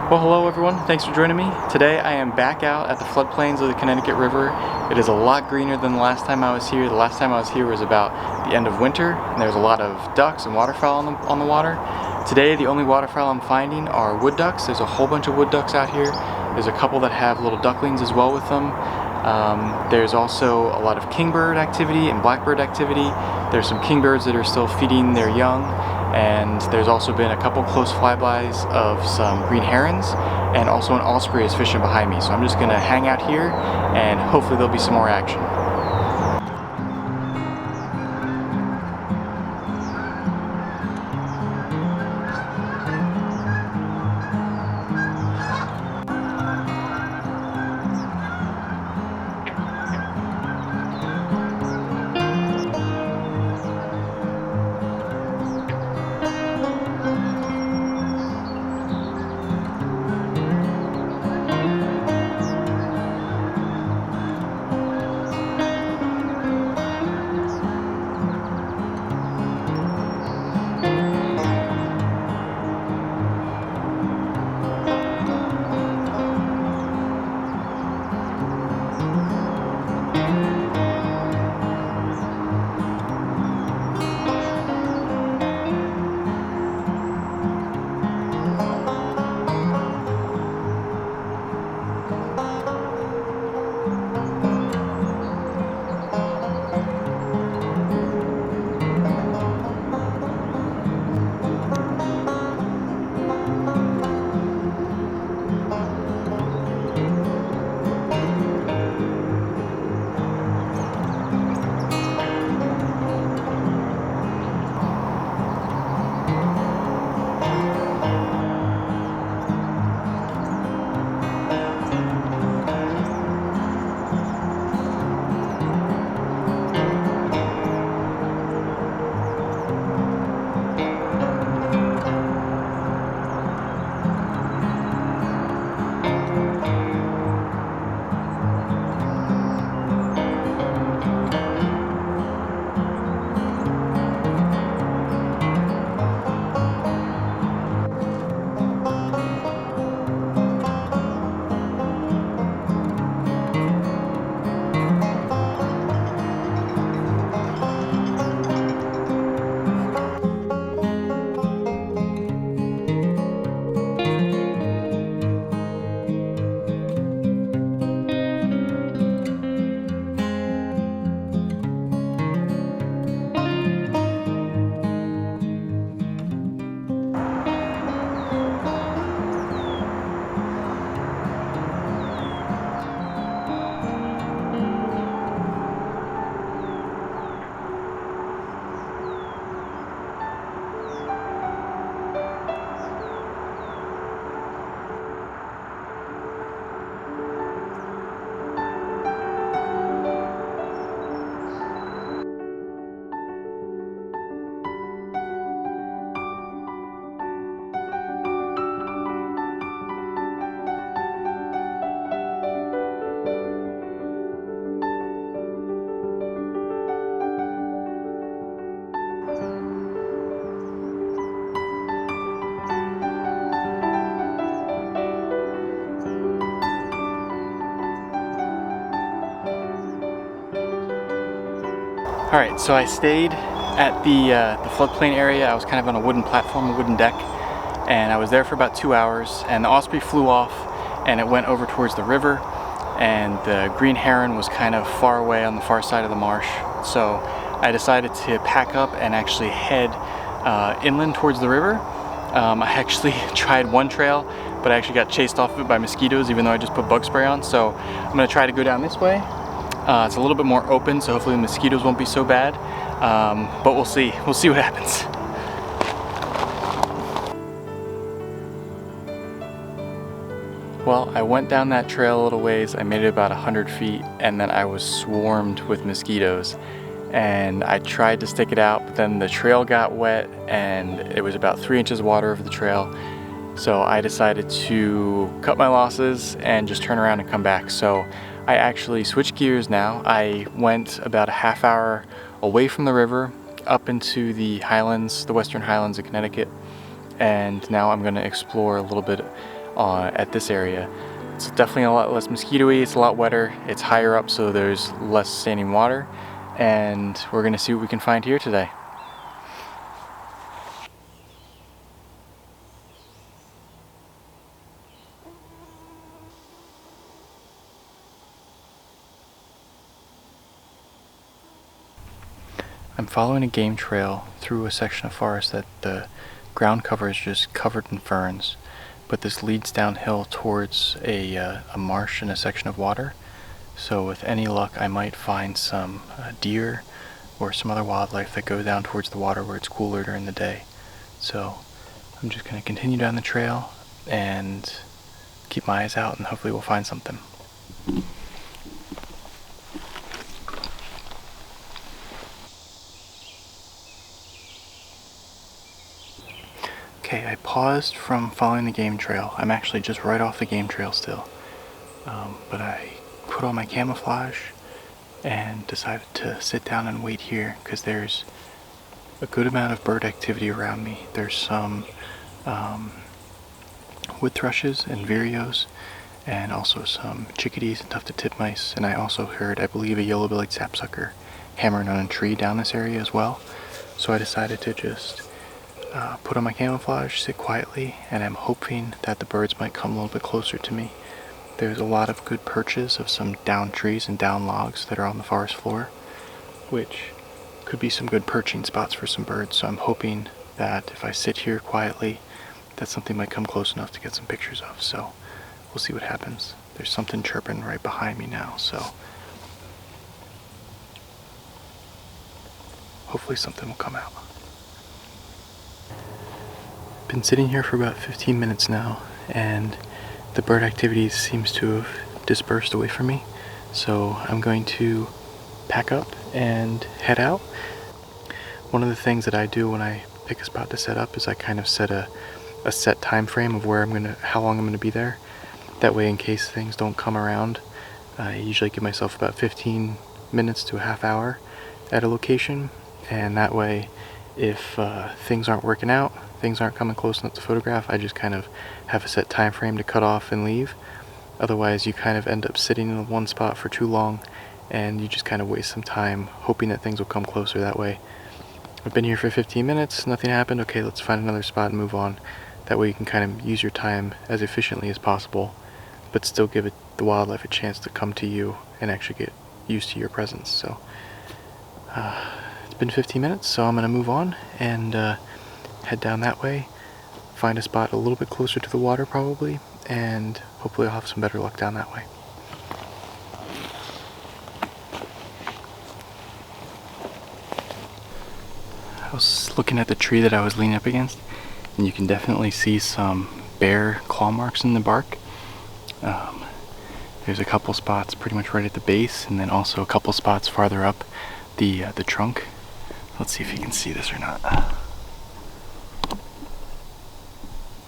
Well, hello everyone, thanks for joining me. Today I am back out at the floodplains of the Connecticut River. It is a lot greener than the last time I was here. The last time I was here was about the end of winter, and there's a lot of ducks and waterfowl on the water. Today the only waterfowl I'm finding are wood ducks. There's a whole bunch of wood ducks out here. There's a couple that have little ducklings as well with them. There's also a lot of kingbird activity and blackbird activity. There's some kingbirds that are still feeding their young, and there's also been a couple close flybys of some green herons, and also an osprey is fishing behind me. So I'm just going to hang out here and hopefully there'll be some more action. Alright, so I stayed at the floodplain area. I was kind of on a wooden platform, a wooden deck, and I was there for about 2 hours, and the osprey flew off and it went over towards the river, and the green heron was kind of far away on the far side of the marsh. So I decided to pack up and actually head inland towards the river. I actually tried one trail, but I actually got chased off of it by mosquitoes even though I just put bug spray on. So I'm going to try to go down this way. It's a little bit more open, so hopefully the mosquitoes won't be so bad, but we'll see. We'll see what happens. Well, I went down that trail a little ways. I made it about 100 feet, and then I was swarmed with mosquitoes. And I tried to stick it out, but then the trail got wet, and it was about 3 inches of water over the trail. So I decided to cut my losses and just turn around and come back. So I actually switched gears now. I went about a half hour away from the river up into the Highlands, the Western Highlands of Connecticut, and now I'm going to explore a little bit at this area. It's definitely a lot less mosquito-y, it's a lot wetter, it's higher up so there's less standing water, and we're gonna see what we can find here today. I'm following a game trail through a section of forest that the ground cover is just covered in ferns, but this leads downhill towards a marsh and a section of water. So with any luck I might find some deer or some other wildlife that go down towards the water where it's cooler during the day. So I'm just going to continue down the trail and keep my eyes out, and hopefully we'll find something. Okay, I paused from following the game trail. I'm actually just right off the game trail still. But I put on my camouflage and decided to sit down and wait here because there's a good amount of bird activity around me. There's some wood thrushes and vireos, and also some chickadees and tufted titmice, and I also heard, I believe, a yellow-bellied sapsucker hammering on a tree down this area as well. So I decided to just put on my camouflage, sit quietly, and I'm hoping that the birds might come a little bit closer to me. There's a lot of good perches of some down trees and down logs that are on the forest floor, which could be some good perching spots for some birds. So I'm hoping that if I sit here quietly, that something might come close enough to get some pictures of. So we'll see what happens. There's something chirping right behind me now, so hopefully something will come out. Been sitting here for about 15 minutes now, and the bird activity seems to have dispersed away from me. So I'm going to pack up and head out. One of the things that I do when I pick a spot to set up is I kind of set a set time frame of how long I'm gonna be there. That way, in case things don't come around, I usually give myself about 15 minutes to a half hour at a location, and that way, if things aren't working out, things aren't coming close enough to photograph, I just kind of have a set time frame to cut off and leave. Otherwise, you kind of end up sitting in one spot for too long, and you just kind of waste some time hoping that things will come closer. That way, I've been here for 15 minutes, nothing happened, okay, let's find another spot and move on. That way you can kind of use your time as efficiently as possible, but still give the wildlife a chance to come to you and actually get used to your presence. So it's been 15 minutes, so I'm going to move on and head down that way, find a spot a little bit closer to the water probably, and hopefully I'll have some better luck down that way. I was looking at the tree that I was leaning up against, and you can definitely see some bare claw marks in the bark. There's a couple spots pretty much right at the base, and then also a couple spots farther up the trunk. Let's see if you can see this or not.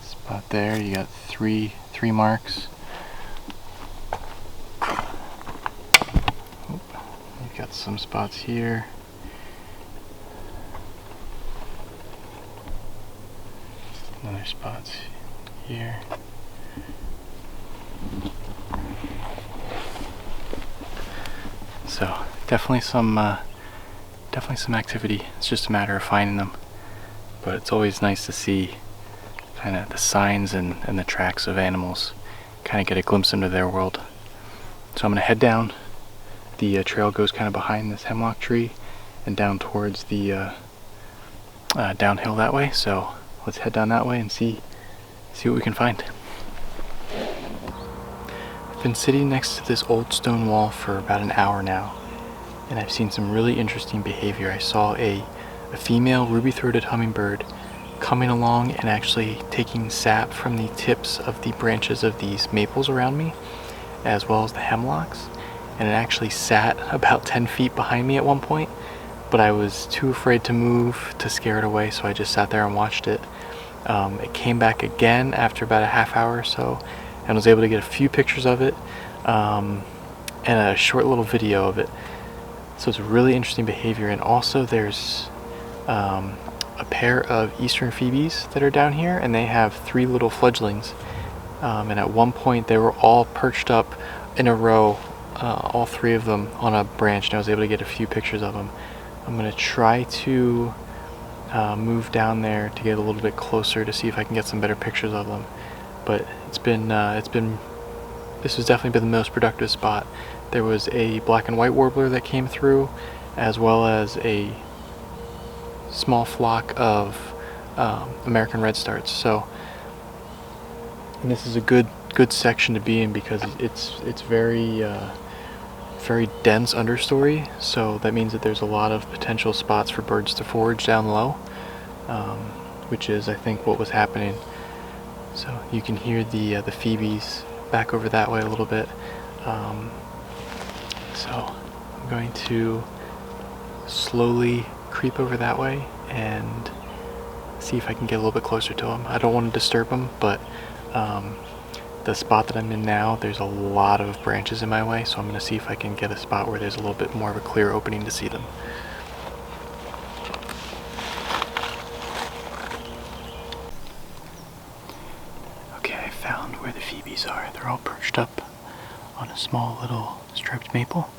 Spot there, you got three marks. You've got some spots here. Another spots here. So definitely some activity. It's just a matter of finding them. But it's always nice to see kind of the signs and the tracks of animals, kind of get a glimpse into their world. So I'm going to head down. The trail goes kind of behind this hemlock tree and down towards the downhill that way. So let's head down that way and see what we can find. I've been sitting next to this old stone wall for about an hour now, and I've seen some really interesting behavior. I saw a female ruby-throated hummingbird coming along and actually taking sap from the tips of the branches of these maples around me, as well as the hemlocks, and it actually sat about 10 feet behind me at one point, but I was too afraid to move to scare it away, so I just sat there and watched it. It came back again after about a half hour or so, and was able to get a few pictures of it and a short little video of it. So it's really interesting behavior. And also there's a pair of eastern phoebes that are down here, and they have 3 little fledglings, and at one point they were all perched up in a row, all three of them on a branch, and I was able to get a few pictures of them. I'm going to try to move down there to get a little bit closer to see if I can get some better pictures of them. But this has definitely been the most productive spot. There was a black and white warbler that came through, as well as a small flock of American redstarts. So, and this is a good section to be in because it's very dense understory. So that means that there's a lot of potential spots for birds to forage down low, which is, I think, what was happening. So you can hear the phoebes back over that way a little bit. So I'm going to slowly creep over that way and see if I can get a little bit closer to them. I don't want to disturb them, but the spot that I'm in now, there's a lot of branches in my way, so I'm going to see if I can get a spot where there's a little bit more of a clear opening to see them. Okay, I found where the phoebes are. They're all perched up on a small little striped maple.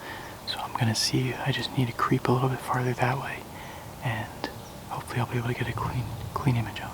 So I'm going to see, I just need to creep a little bit farther that way, and hopefully I'll be able to get a clean image of them.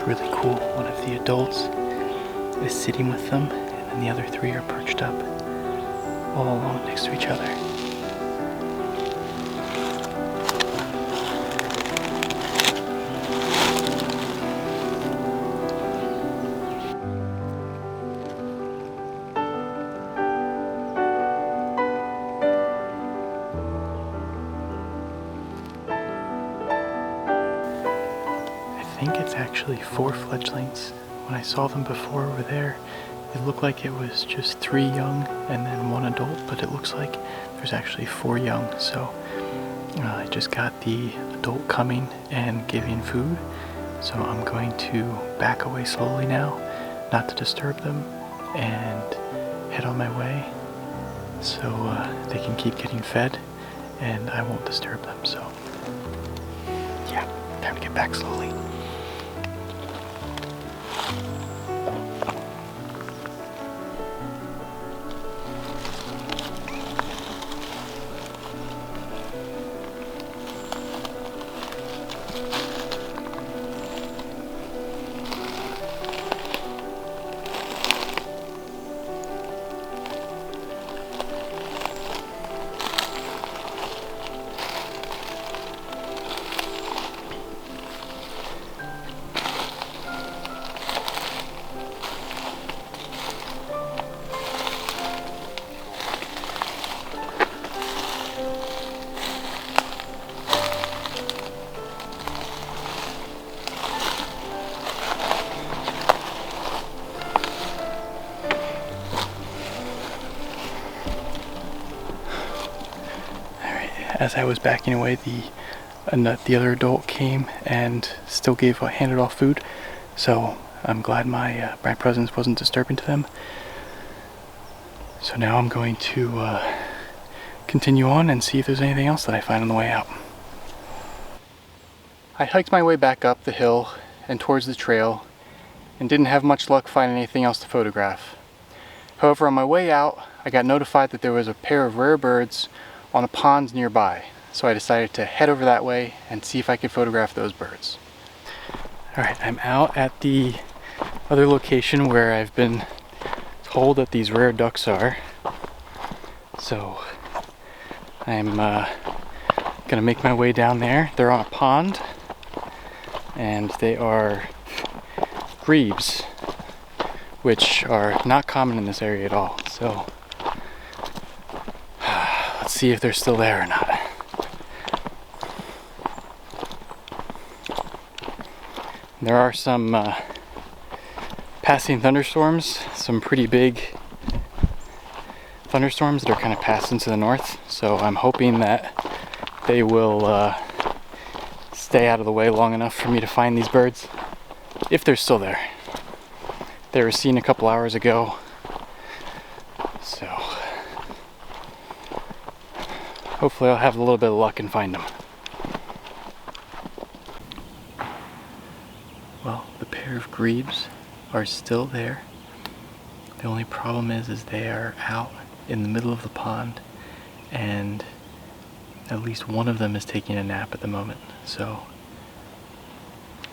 Really cool. One of the adults is sitting with them, and then the other three are perched up all alone next to each other. I think it's actually 4 fledglings. When I saw them before over there, it looked like it was just 3 young and then 1 adult, but it looks like there's actually 4 young. So I just got the adult coming and giving food. So I'm going to back away slowly now, not to disturb them, and head on my way so they can keep getting fed and I won't disturb them. So yeah, time to get back slowly. As I was backing away, the other adult came and still handed off food. So I'm glad my presence wasn't disturbing to them. So now I'm going to continue on and see if there's anything else that I find on the way out. I hiked my way back up the hill and towards the trail and didn't have much luck finding anything else to photograph. However, on my way out, I got notified that there was a pair of rare birds on the ponds nearby. So I decided to head over that way and see if I could photograph those birds. Alright, I'm out at the other location where I've been told that these rare ducks are. So I'm gonna make my way down there. They're on a pond, and they are grebes, which are not common in this area at all. So let's see if they're still there or not. There are some passing thunderstorms, some pretty big thunderstorms that are kind of passing to the north, so I'm hoping that they will stay out of the way long enough for me to find these birds, if they're still there. They were seen a couple hours ago, so hopefully I'll have a little bit of luck and find them. Well, the pair of grebes are still there. The only problem is they are out in the middle of the pond, and at least one of them is taking a nap at the moment. So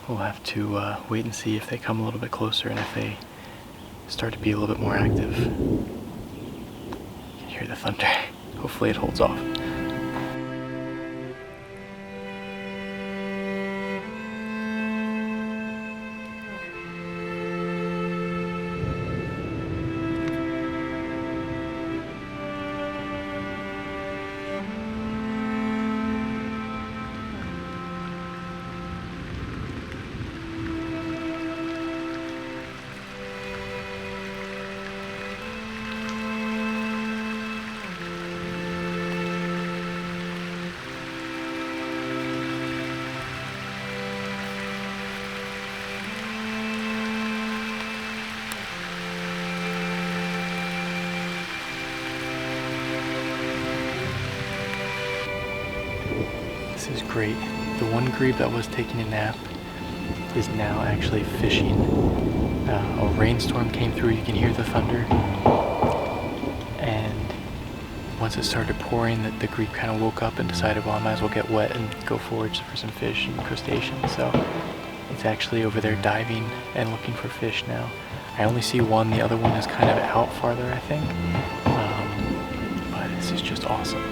we'll have to wait and see if they come a little bit closer and if they start to be a little bit more active. You can hear the thunder. Hopefully it holds off. This is great. The one grebe that was taking a nap is now actually fishing. A rainstorm came through, you can hear the thunder. And once it started pouring, the grebe kind of woke up and decided, well, I might as well get wet and go forage for some fish and crustaceans. So it's actually over there diving and looking for fish now. I only see one, the other one is kind of out farther, I think. But this is just awesome.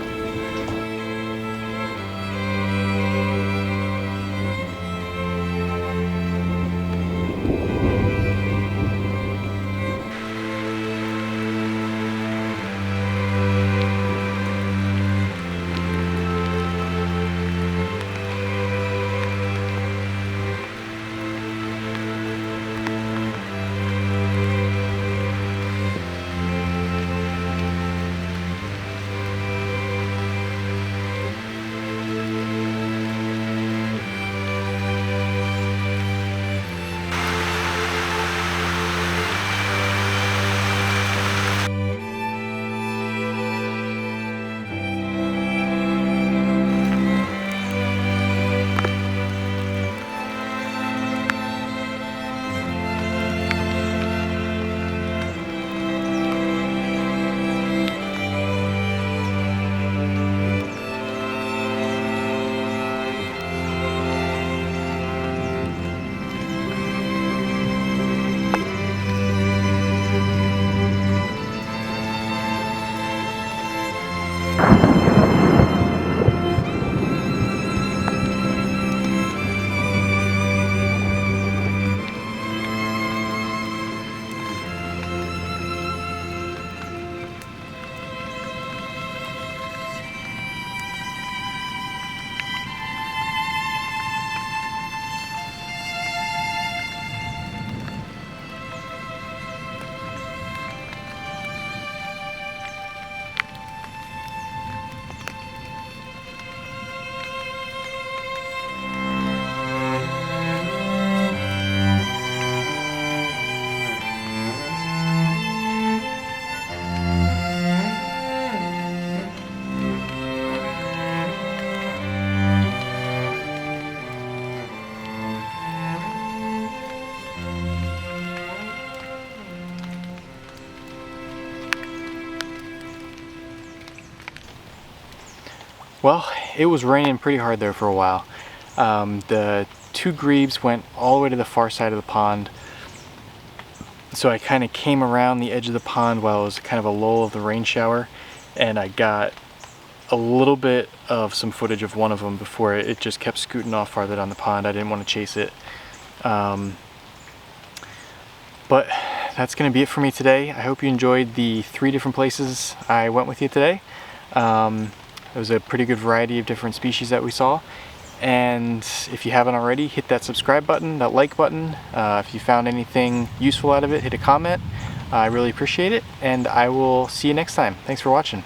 Well, it was raining pretty hard there for a while. The two grebes went all the way to the far side of the pond. So I kind of came around the edge of the pond while it was kind of a lull of the rain shower, and I got a little bit of some footage of one of them before it just kept scooting off farther down the pond. I didn't want to chase it. But that's going to be it for me today. I hope you enjoyed the 3 different places I went with you today. It was a pretty good variety of different species that we saw. And if you haven't already, hit that subscribe button, that like button. If you found anything useful out of it, hit a comment. I really appreciate it, and I will see you next time. Thanks for watching.